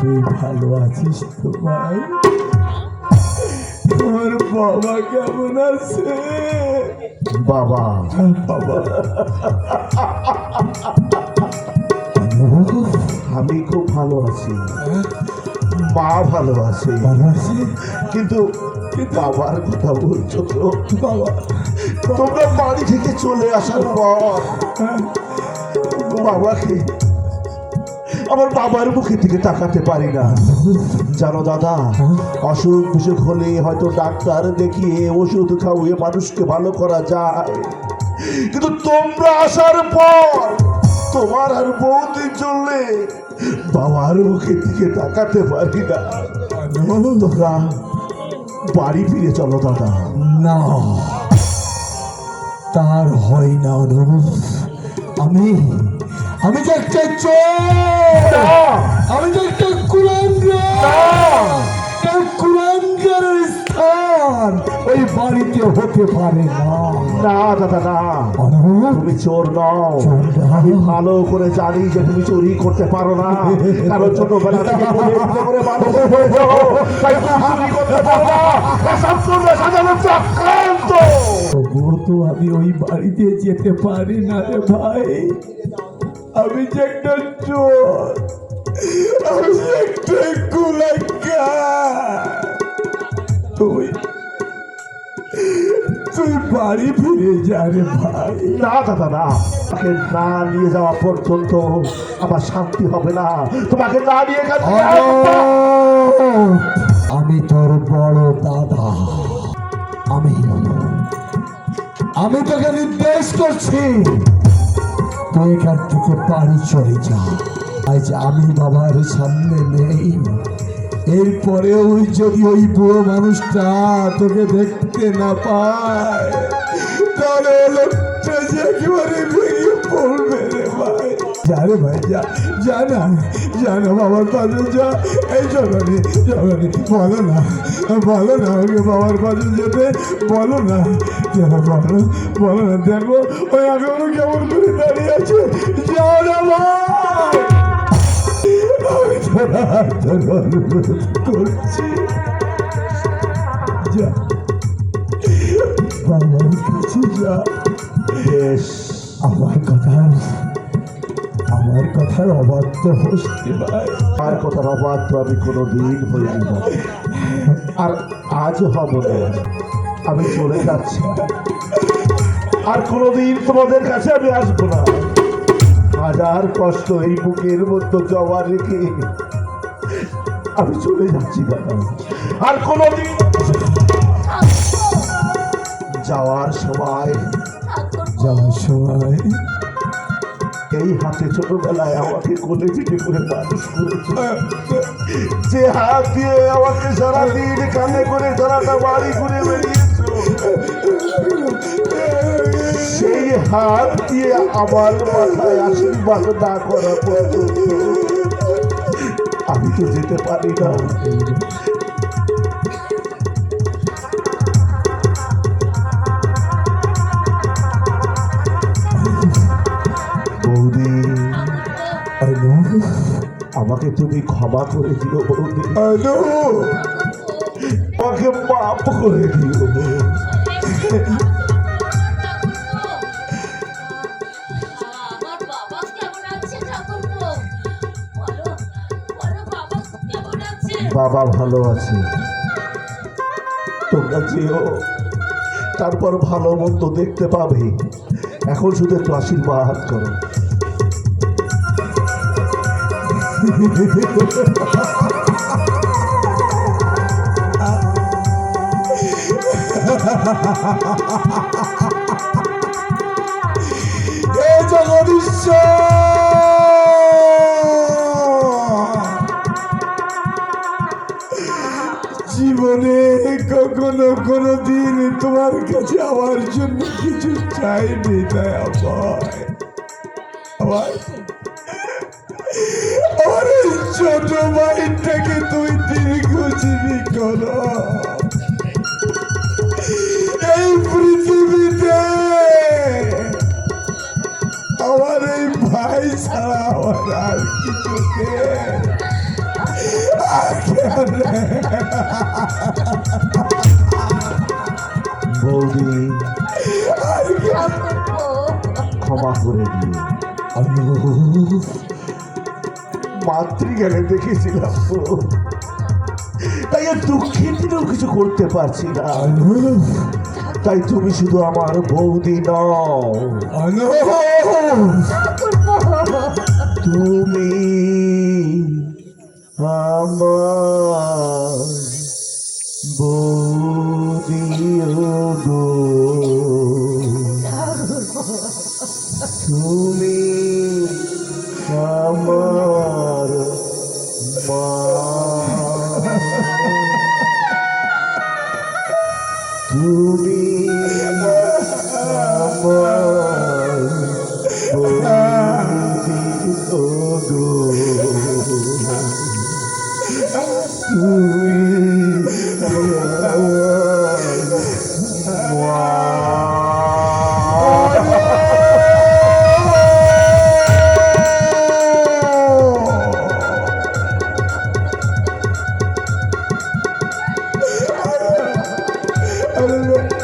তুই ভালো আছিস তো ভাই? তোর বাবা কেমন আছে? বাবা বাবা আমি খুব ভালো আছি, মা ভালো আছে, ভালো আছে, কিন্তু বাবার কথা বলছো তো? বাবা তোমরা বাড়ি থেকে চলে আসার পর বাবাকে, আমার বাবার মুখে থেকে তাকাতে পারি না। জানো দাদা, অসুখ বিসুখ হলে হয়তো ডাক্তার দেখিয়ে ওষুধ খাওয়িয়ে মানুষকে ভালো করা যায়, কিন্তু তোমরা আসার পর তোমার আর বৌদির জন্য বাবার মুখের দিকে তাকাতে পারি না। তোমরা বাড়ি ফিরে চলো দাদা। না, তার হয় না অনুরোধ। আমি তো একটা চোর, আমি তো একটা কুলাঙ্গারের স্থান ওই বাড়িতে হতে পারে না। না দাদা না, তুমি চোর নও। আমি ভালো করে জানি যে তুমি চুরি করতে পারো না, কারণ ছোটবেলা থেকে করে মানুষ হয়েছো, তাই তুমি চুরি করতে পারো না। এসব তোমরা সাজানো চক্রান্ত। তবুও তো আমি ওই বাড়িতে যেতে পারি না রে ভাই। আমি যে একটা চোর, আমি যে একটা কুলাঙ্গার। তুই বাড়ি ফিরে যা রে ভাই। না দাদা না, তোমাকে না নিয়ে যাওয়া পর্যন্ত আমার শান্তি হবে না। তোমাকে না নিয়ে গেছে আমি তোর বড় দাদা, আমি তোকে নির্দেশ করছি, তুই এখান থেকে বাড়ি চলে যা। আজ আমি বাবার সামনে নেই, এরপরেও যদি ওই বুড়ো মানুষটা তোকে দেখতে না পায়, তাহলে লোকটা যে একেবারে ভেঙে পড়বে রে ভাই। যা রে ভাই, যা না বাবার পাশে যা। এই জগনে বলো না ওকে বাবার পাশে যেতে বলো না, বলো না। দেখো ওই এখনো কেমন করে দাঁড়িয়ে আছে। যাও না ভাই, আমি তোরা অনুরোধ করছি, যা বাবার কাছে যা। বেশ, আমার কথার অবাধ্য হচ্ছে ভাই। আর কথার অবাধ্য আমি কোনোদিন হইনি না, আর আজও হব না। আমি চলে যাচ্ছি, আর কোনোদিন তোমাদের কাছে আমি আসবো না। হাজার কষ্ট এই বুকের মধ্যে জমা রেখে আমি চলে যাচ্ছি দাদা। আর কোনোদিন যাওয়ার সময় এই হাতে ছোটবেলায় আমাকে কোলে পিঠে করে মানুষ করেছে, যে হাত দিয়ে আমাকে সারাদিন কানে করে সারাটা বাড়ি ঘুরে বেরিয়েছো, সেই হাত দিয়ে আমার মাথায় আশীর্বাদ না করা পর্যন্ত আমি তো যেতে পারি না। বৌদি, আমাকে তুমি ক্ষমা করে দিও বৌদি, আমাকে মাফ করে দিও। বাবা ভালো আছে, তোমরা যেও, তারপর ভালো মন্দ দেখতে পাবে। এখন শুধু একটু আশীর্বাদ করো। জীবনে কখনো কোনো দিন তোমার কাছে আমার জন্য কিছু চাইনি, তাই আমার এই ছোট ভাইটাকে তুই দীর্ঘজীবী করো। এই পৃথিবীতে আমার এই ভাই ছাড়া আমার আর কিছু নেই। বৌদি ক্ষমা করে দিও, মাতৃজ্ঞানে দেখেছিলাম তো, তাই আর দুঃখের দিনেও কিছু করতে পারছি না। তাই তুমি শুধু আমার বৌদি নও, তুমি আমার বৌদি গো, তুমি আমার মা, তুমি আমার বৌদি গো, তুমি আমার